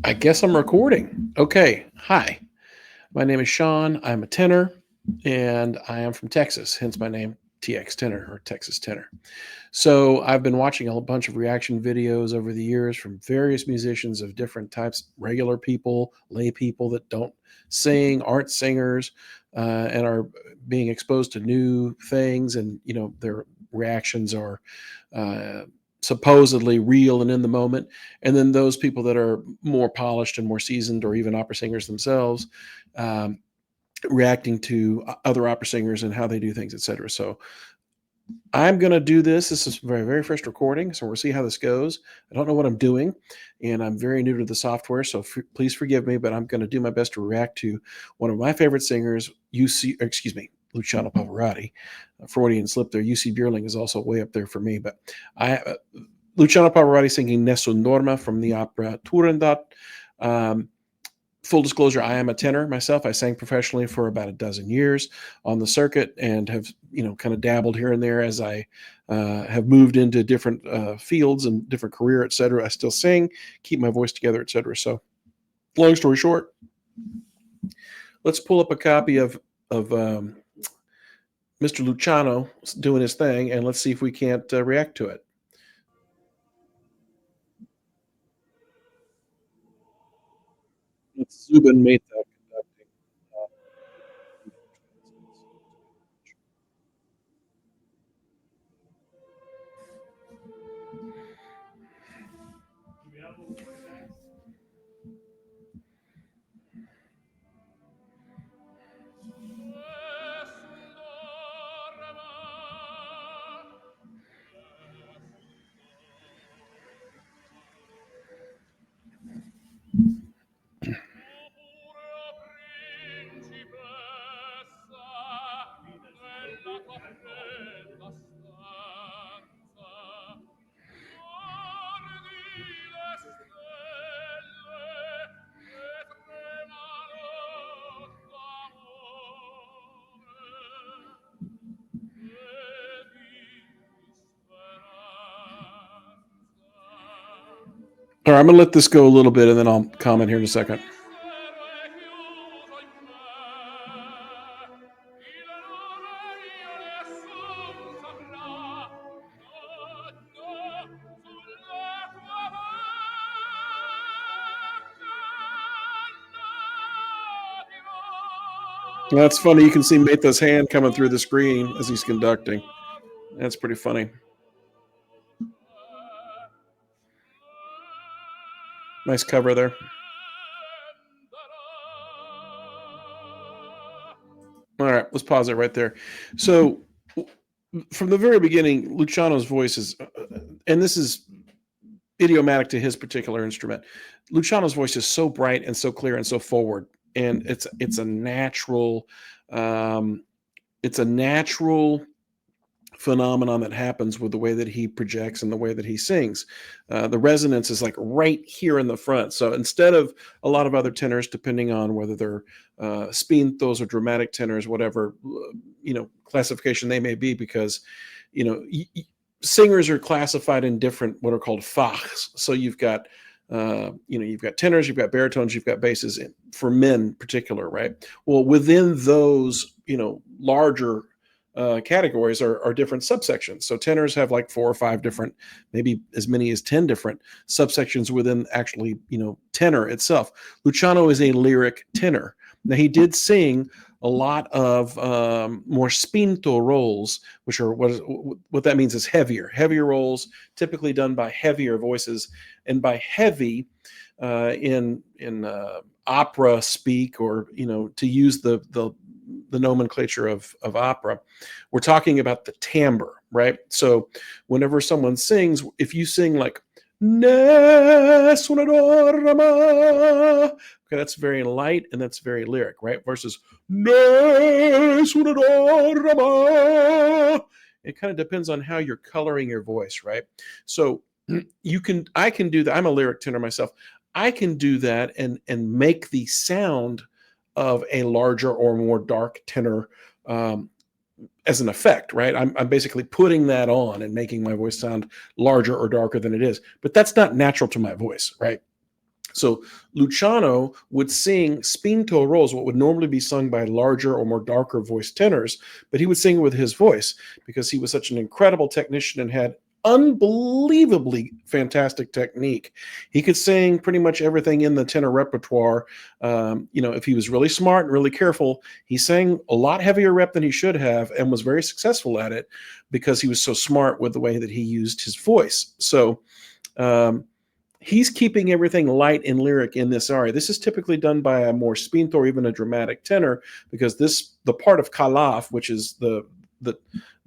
I guess I'm recording. Okay. Hi, my name is Sean. I'm a tenor and I am from Texas, hence my name, TX Tenor or Texas Tenor. So I've been watching a bunch of reaction videos over the years from various musicians of different types, regular people, lay people that don't sing, aren't singers, and are being exposed to new things. And, their reactions are uh, supposedly real and in the moment. And then those people that are more polished and more seasoned, or even opera singers themselves, um, reacting to other opera singers and how they do things, etc. So I'm going to do this. This is my very first recording, so we'll see how this goes. I don't know what I'm doing, and I'm very new to the software, so please forgive me, but I'm going to do my best to react to one of my favorite singers, Luciano Pavarotti. Freudian slip there. UC Bierling is also way up there for me, but I Luciano Pavarotti singing Nessun Dorma from the opera Turandot. Um, Full disclosure, I am a tenor myself. I sang professionally for about a dozen years on the circuit and have, kind of dabbled here and there as I have moved into different fields and different career, et cetera. I still sing, keep my voice together, et cetera. So long story short, let's pull up a copy of Mr. Luciano doing his thing, and let's see if we can't react to it. It's Zubin Mehta conducting. All right, I'm gonna let this go a little bit, and then I'll comment here in a second. That's funny. You can see Meta's hand coming through the screen as he's conducting. That's pretty funny. Nice cover there. All right, let's pause it right there. So, from the very beginning, Luciano's voice is, and this is idiomatic to his particular instrument. Luciano's voice is so bright and so clear and so forward, and it's a natural, um, it's a natural phenomenon that happens with the way that he projects and the way that he sings. The resonance is like right here in the front. So instead of a lot of other tenors, depending on whether they're spintos or dramatic tenors, whatever classification they may be, because singers are classified in different what are called fachs. So you've got you've got tenors, you've got baritones, you've got basses for men in particular, right? Well, within those, larger categories are different subsections. So tenors have like 4 or 5 different, maybe as many as 10 different subsections within actually, tenor itself. Luciano is a lyric tenor. Now he did sing a lot of more spinto roles, which are what that means is heavier roles, typically done by heavier voices. And by heavy, in opera speak, or to use the nomenclature of opera, we're talking about the timbre, right? So whenever someone sings, if you sing like Nessun Dorma, okay, that's very light and that's very lyric, right? Versus Nessun Dorma. It kind of depends on how you're coloring your voice, right? So I can do that. I'm a lyric tenor myself. I can do that and make the sound of a larger or more dark tenor as an effect, right? I'm basically putting that on and making my voice sound larger or darker than it is, but that's not natural to my voice, right? So Luciano would sing spinto roles, what would normally be sung by larger or more darker voiced tenors, but he would sing with his voice because he was such an incredible technician and had unbelievably fantastic technique. He could sing pretty much everything in the tenor repertoire. If he was really smart and really careful, he sang a lot heavier rep than he should have and was very successful at it because he was so smart with the way that he used his voice. So, um, he's keeping everything light and lyric in this aria. This is typically done by a more spinto or even a dramatic tenor because the part of Calaf, which is the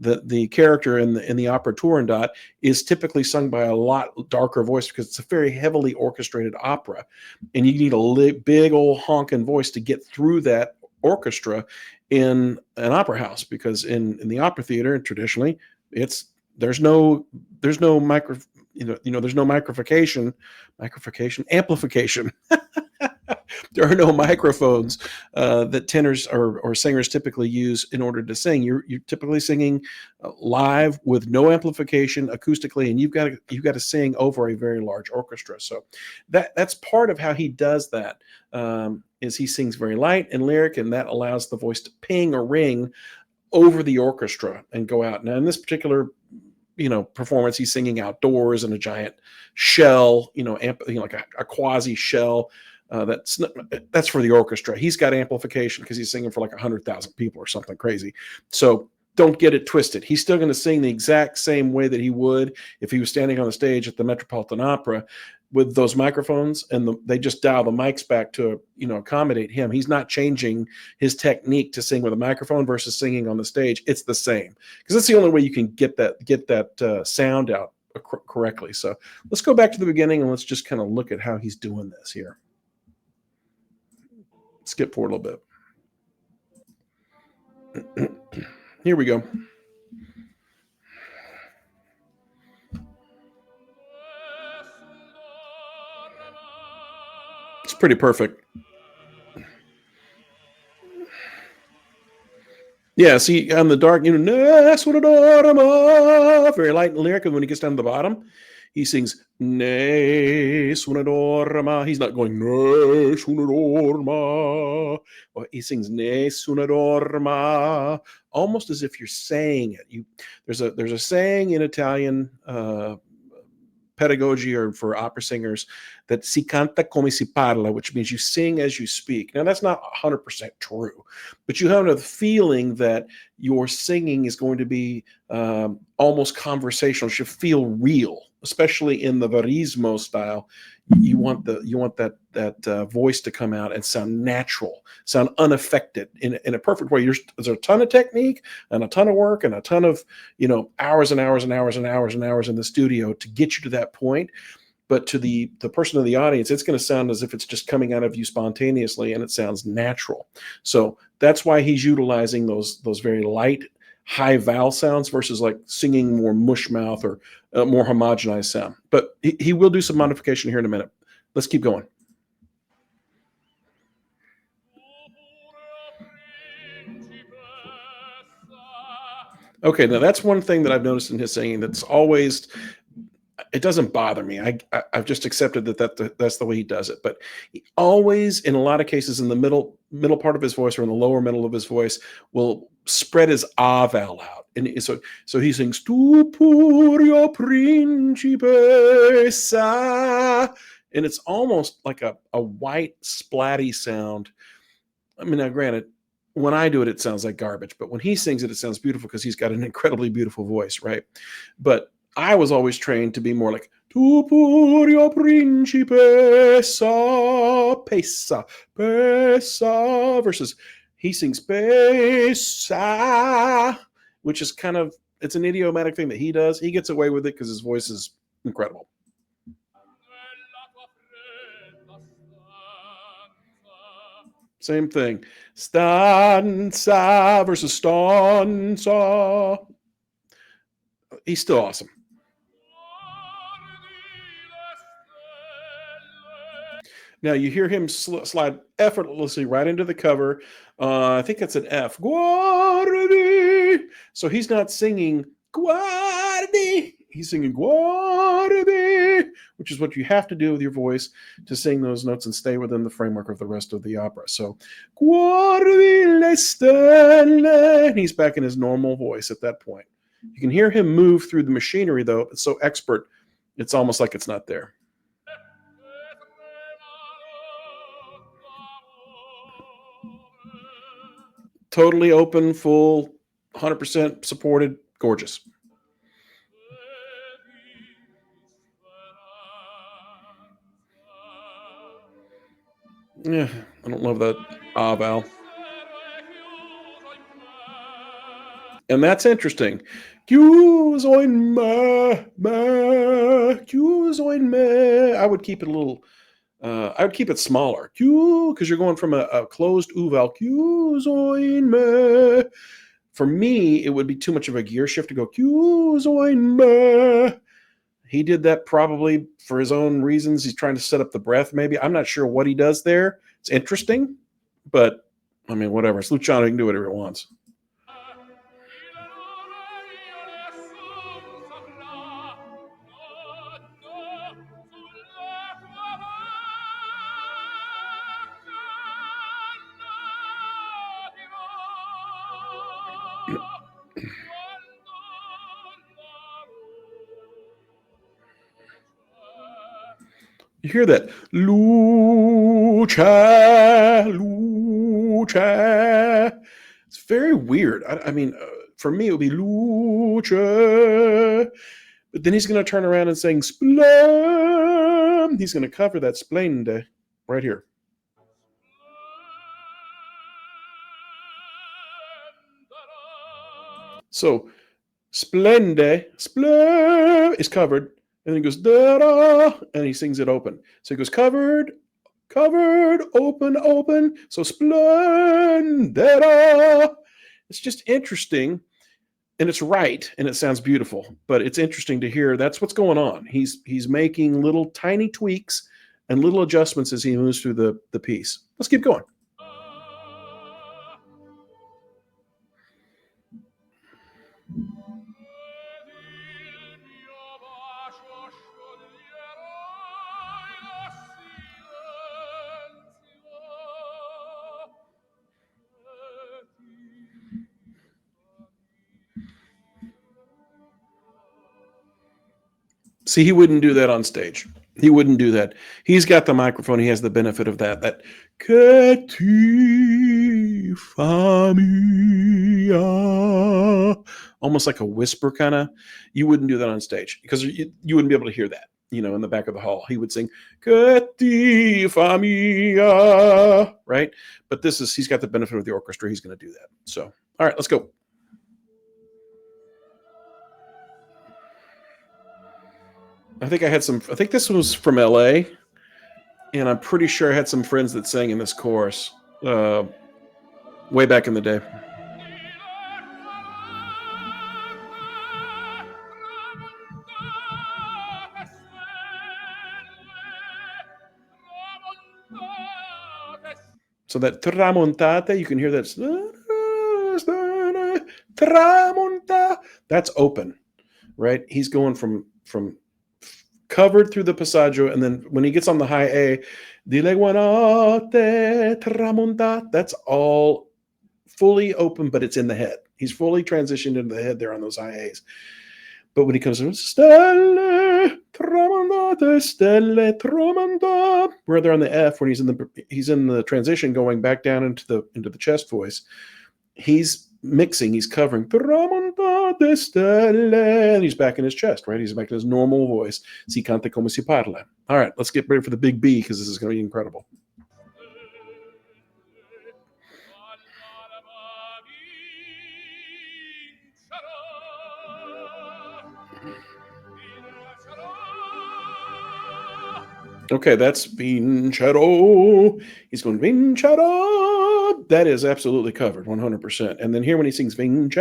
the character in the opera Turandot, is typically sung by a lot darker voice because it's a very heavily orchestrated opera, and you need a big old honking voice to get through that orchestra in an opera house because in the opera theater traditionally it's there's no micro there's no amplification. There are no microphones that tenors or singers typically use in order to sing. You're typically singing live with no amplification acoustically, and you've got to sing over a very large orchestra. So that's part of how he does that. Is he sings very light and lyric, and that allows the voice to ping or ring over the orchestra and go out. Now, in this particular performance, he's singing outdoors in a giant shell, like a quasi shell. That's for the orchestra. He's got amplification because he's singing for like 100,000 people or something crazy. So don't get it twisted. He's still going to sing the exact same way that he would if he was standing on the stage at the Metropolitan Opera with those microphones, and they just dial the mics back to accommodate him. He's not changing his technique to sing with a microphone versus singing on the stage. It's the same because that's the only way you can get that sound out correctly. So let's go back to the beginning and let's just kind of look at how he's doing this here. Skip forward a little bit. Here we go. It's pretty perfect. Yeah, see, on the dark, Nessun Dorma, very light and lyric, and when he gets down to the bottom, he sings Nessun Dorma. He's not going Nessun Dorma. Well, he sings Nessun Dorma, almost as if you're saying it. There's a saying in Italian pedagogy or for opera singers that si canta come si parla, which means you sing as you speak. Now, that's not 100% true, but you have the feeling that your singing is going to be almost conversational. It should feel real, especially in the Verismo style. You want that voice to come out and sound natural, sound unaffected in a perfect way. There's a ton of technique and a ton of work and a ton of hours and hours and hours and hours and hours in the studio to get you to that point. But to the person in the audience, it's going to sound as if it's just coming out of you spontaneously, and it sounds natural. So that's why he's utilizing those very light, high vowel sounds versus like singing more mush mouth or more homogenized sound. But he will do some modification here in a minute. Let's keep going. Okay, now that's one thing that I've noticed in his singing that's always, it doesn't bother me. I've just accepted that's the way he does it. But he always, in a lot of cases, in the middle part of his voice or in the lower middle of his voice, will spread his ah vowel out, and so he sings "Tu purio principessa," and it's almost like a white splatty sound. I mean, now granted, when I do it, it sounds like garbage, but when he sings it, it sounds beautiful because he's got an incredibly beautiful voice, right? But I was always trained to be more like "Tu purio principessa, pesa, pesa," versus he sings pesa, which is kind of, it's an idiomatic thing that he does. He gets away with it because his voice is incredible. Same thing. Stanza versus stanza. He's still awesome. Now you hear him slide effortlessly right into the cover. I think that's an F. Guardi. So he's not singing Guardi. He's singing Guardi which is what you have to do with your voice to sing those notes and stay within the framework of the rest of the opera. So, guardi le stelle, and he's back in his normal voice at that point. You can hear him move through the machinery, though. It's so expert, it's almost like it's not there. Totally open, full, 100% supported, gorgeous. Yeah, I don't love that ah vowel. And that's interesting. Chiuso in me, chiuso in me. I would keep it a little. I would keep it smaller. Because you're going from a closed u vowel. Chiuso in me. For me, it would be too much of a gear shift to go chiuso in me. He did that probably for his own reasons. He's trying to set up the breath. Maybe I'm not sure what he does there. It's interesting, but I mean, whatever. It's Luciano. He can do whatever he wants. You hear that? Lucha, lucha. It's very weird. I mean, for me, it would be lucha. But then he's going to turn around and sing splendid. He's going to cover that splende right here. So splende, splende is covered. And then he goes, da-da, and he sings it open. So he goes, covered, covered, open, open. So splendida. It's just interesting. And it's right, and it sounds beautiful. But it's interesting to hear that's what's going on. He's making little tiny tweaks and little adjustments as he moves through the piece. Let's keep going. See, he wouldn't do that on stage. He wouldn't do that. He's got the microphone. He has the benefit of that. That che ti fa mia, almost like a whisper kind of. You wouldn't do that on stage because you wouldn't be able to hear that. You know, in the back of the hall, he would sing che ti fa mia, right? But he's got the benefit of the orchestra. He's going to do that. So, all right, let's go. I think this was from LA, and I'm pretty sure I had some friends that sang in this chorus way back in the day. So that tramontate, you can hear that tramonta. That's open, right? He's going from covered through the passaggio, and then when he gets on the high A, dileguanote tramonta, that's all fully open, but it's in the head. He's fully transitioned into the head there on those high A's. But when he comes to stelle tramontate, stelle tramonta, where they're on the F, when he's in the transition going back down into the chest voice, he's mixing, he's covering tramontate stelle, and he's back in his chest, right? He's back in his normal voice. Si canta come si parla. All right, let's get ready for the big B because this is going to be incredible. Okay, that's vincero. He's going vincero. That is absolutely covered, 100%. And then here when he sings vince,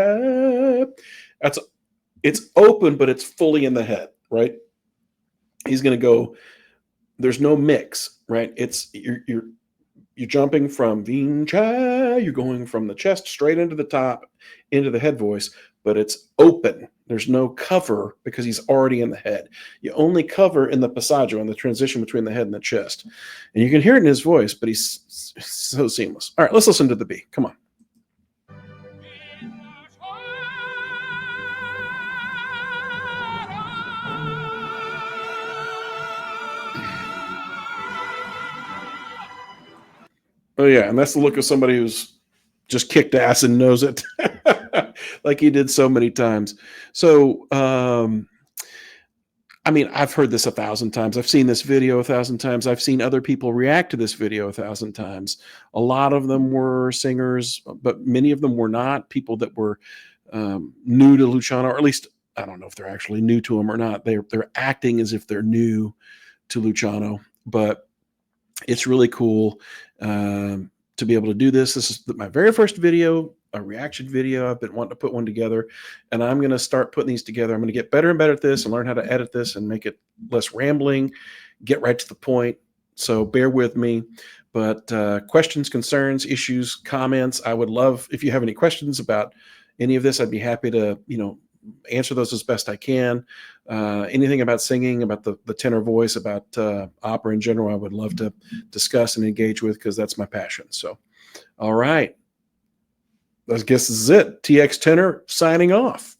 it's open, but it's fully in the head, right? He's going to go. There's no mix, right? It's you're jumping from vince. You're going from the chest straight into the top, into the head voice, but it's open. There's no cover because he's already in the head. You only cover in the passaggio, in the transition between the head and the chest. And you can hear it in his voice, but he's so seamless. All right, let's listen to the B. Come on. Oh, yeah, and that's the look of somebody who's just kicked ass and knows it, like he did so many times. So, I mean, I've heard this 1,000 times. I've seen this video 1,000 times. I've seen other people react to this video 1,000 times. A lot of them were singers, but many of them were not. People that were new to Luciano, or at least I don't know if they're actually new to him or not. They're acting as if they're new to Luciano, but it's really cool to be able to do this. This is my very first video, a reaction video. I've been wanting to put one together, and I'm going to start putting these together. I'm going to get better and better at this and learn how to edit this and make it less rambling, get right to the point. So bear with me. But questions, concerns, issues, comments, I would love if you have any questions about any of this. I'd be happy to, answer those as best I can. Anything about singing, about the tenor voice, about opera in general, I would love to discuss and engage with, because that's my passion. So, all right. I guess this is it. TX Tenor signing off.